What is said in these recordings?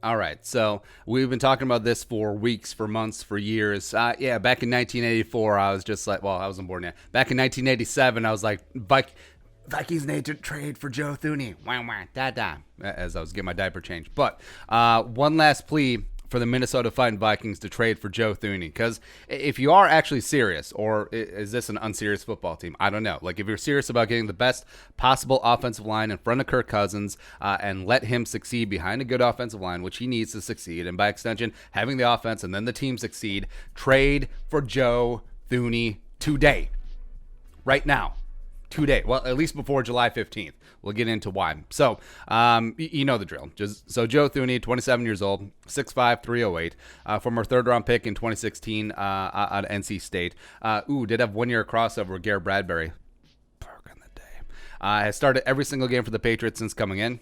All right, so we've been talking about this for weeks, for months, for years. Yeah, back in 1984, I was just like, well, I wasn't born yet. Back in 1987, I was like, Vikings need to trade for Joe Thuney. Wah, wah, da, da, as I was getting my diaper changed. But one last plea for the Minnesota Vikings to trade for Joe Thuney. Because if you are actually serious, or is this an unserious football team? I don't know. Like, if you're serious about getting the best possible offensive line in front of Kirk Cousins and let him succeed behind a good offensive line, which he needs to succeed, and by extension, having the offense and then the team succeed, trade for Joe Thuney today. Right now. Today. Well, at least before July 15th. We'll get into why. So, you know the drill. So Joe Thuney, 27 years old, 6'5", 308, former third-round pick in 2016 out of NC State. Did have one-year crossover with Garrett Bradbury. Back in the day. Has started every single game for the Patriots since coming in,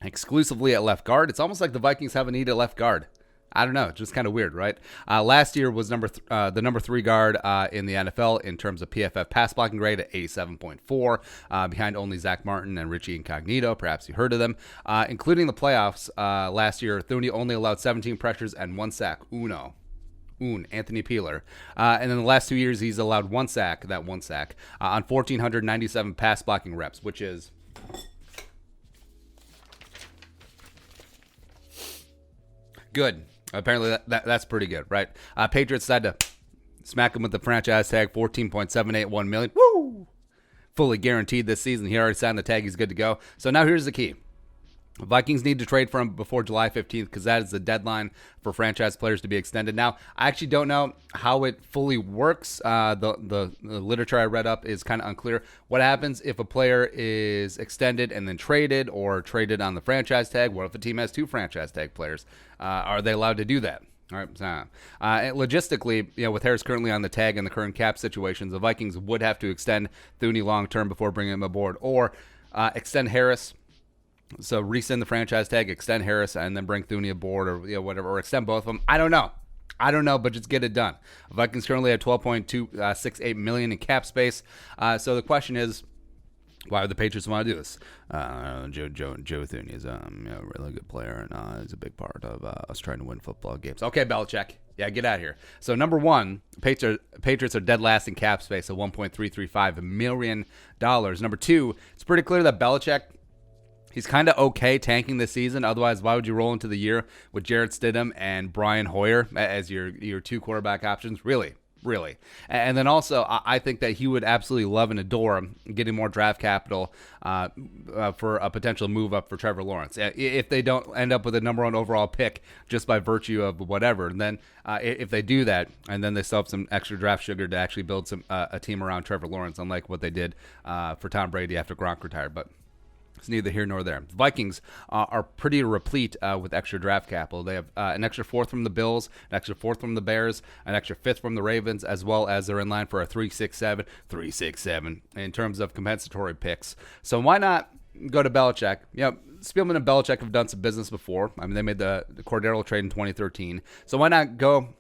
exclusively at left guard. It's almost like the Vikings haven't needed a left guard. I don't know. It's just kind of weird, right? Last year was the number 3 guard in the NFL in terms of PFF pass blocking grade at 87.4, behind only Zach Martin and Richie Incognito. Perhaps you heard of them. Including the playoffs last year, Thuney only allowed 17 pressures and 1 sack. Anthony Peeler. And in the last 2 years, he's allowed 1 sack, on 1,497 pass blocking reps, which is... good. Apparently that's pretty good, right? Patriots decided to smack him with the franchise tag, $14.781 million. Woo! Fully guaranteed this season. He already signed the tag. He's good to go. So now here's the key. Vikings need to trade for him before July 15th because that is the deadline for franchise players to be extended. Now, I actually don't know how it fully works. The literature I read up is kind of unclear. What happens if a player is extended and then traded, or traded on the franchise tag? What if a team has 2 franchise tag players? Are they allowed to do that? All right. Logistically, with Harris currently on the tag and the current cap situations, the Vikings would have to extend Thuney long-term before bringing him aboard, or extend Harris. So rescind the franchise tag, extend Harris, and then bring Thuney aboard, or whatever, or extend both of them. I don't know, but just get it done. Vikings currently have $12.268 million in cap space. So the question is, why would the Patriots want to do this? Joe Thuney is a really good player, and he's a big part of us trying to win football games. Okay, Belichick. Yeah, get out of here. So number one, Patriots are dead last in cap space at $1.335 million. Number two, it's pretty clear that Belichick, he's kind of okay tanking this season. Otherwise, why would you roll into the year with Jarrett Stidham and Brian Hoyer as your 2 quarterback options? Really? And then also, I think that he would absolutely love and adore getting more draft capital for a potential move up for Trevor Lawrence. If they don't end up with a number 1 overall pick just by virtue of whatever, and then if they do that, and then they still have some extra draft sugar to actually build a team around Trevor Lawrence, unlike what they did for Tom Brady after Gronk retired. But it's neither here nor there. The Vikings are pretty replete with extra draft capital. They have an extra 4th from the Bills, an extra 4th from the Bears, an extra 5th from the Ravens, as well as they're in line for a 367 in terms of compensatory picks. So why not go to Belichick? Spielman and Belichick have done some business before. I mean, they made the Cordero trade in 2013. So why not go,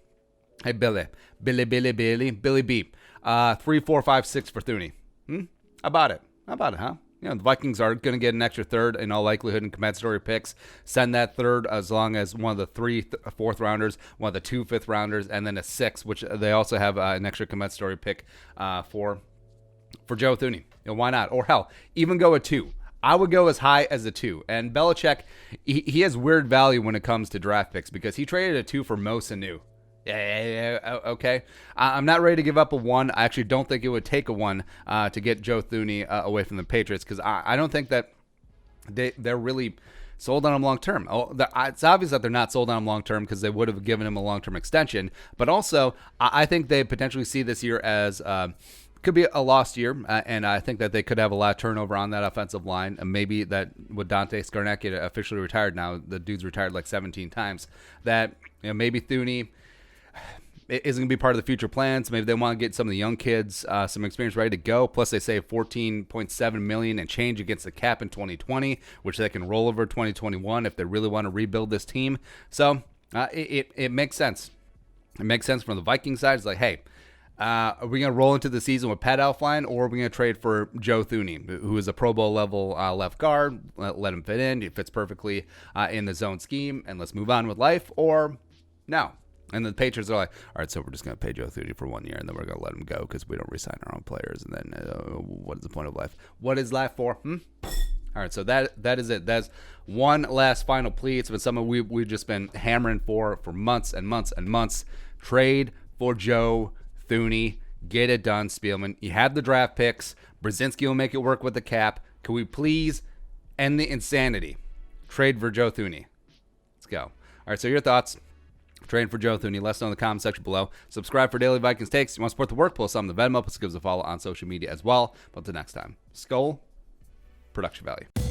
hey, Billy B, 3, 4, 5, 6 for Thuney? How about it, huh? The Vikings are going to get an extra 3rd in all likelihood in compensatory picks. Send that 3rd as long as one of the 3 4th rounders, one of the 2 5th rounders, and then a 6th, which they also have an extra compensatory pick for Joe Thuney. Why not? Or hell, even go a 2. I would go as high as a 2. And Belichick, he has weird value when it comes to draft picks because he traded a 2 for Mo Sanu. Yeah, okay. I'm not ready to give up a 1. I actually don't think it would take a 1 to get Joe Thuney away from the Patriots because I don't think that they're really sold on him long term. It's obvious that they're not sold on him long term because they would have given him a long term extension. But also, I think they potentially see this year as could be a lost year, and I think that they could have a lot of turnover on that offensive line. And maybe that with Dante Scarnecchia officially retired now, the dude's retired like 17 times, that maybe Thuney isn't going to be part of the future plans. Maybe they want to get some of the young kids some experience ready to go. Plus, they save $14.7 million and change against the cap in 2020, which they can roll over 2021 if they really want to rebuild this team. So it makes sense. It makes sense from the Viking side. It's like, hey, Are we going to roll into the season with Pat Elflein, or are we going to trade for Joe Thuney, who is a Pro Bowl level left guard? Let him fit in. He fits perfectly in the zone scheme, and let's move on with life, or no? And the Patriots are like, all right, so we're just going to pay Joe Thuney for 1 year, and then we're going to let him go because we don't re-sign our own players. And then what is the point of life? What is life for? All right, so that is it. That's one last final plea. It's been something we've just been hammering for months and months and months. Trade for Joe Thuney. Get it done, Spielman. You have the draft picks. Brzezinski will make it work with the cap. Can we please end the insanity? Trade for Joe Thuney. Let's go. All right, so your thoughts. Trade for Joe Thuney. Let us know in the comment section below. Subscribe for daily Vikings takes. You want to support the work, pull some of the Venmo. Let's give us a follow on social media as well. But until next time, Skull Production Value.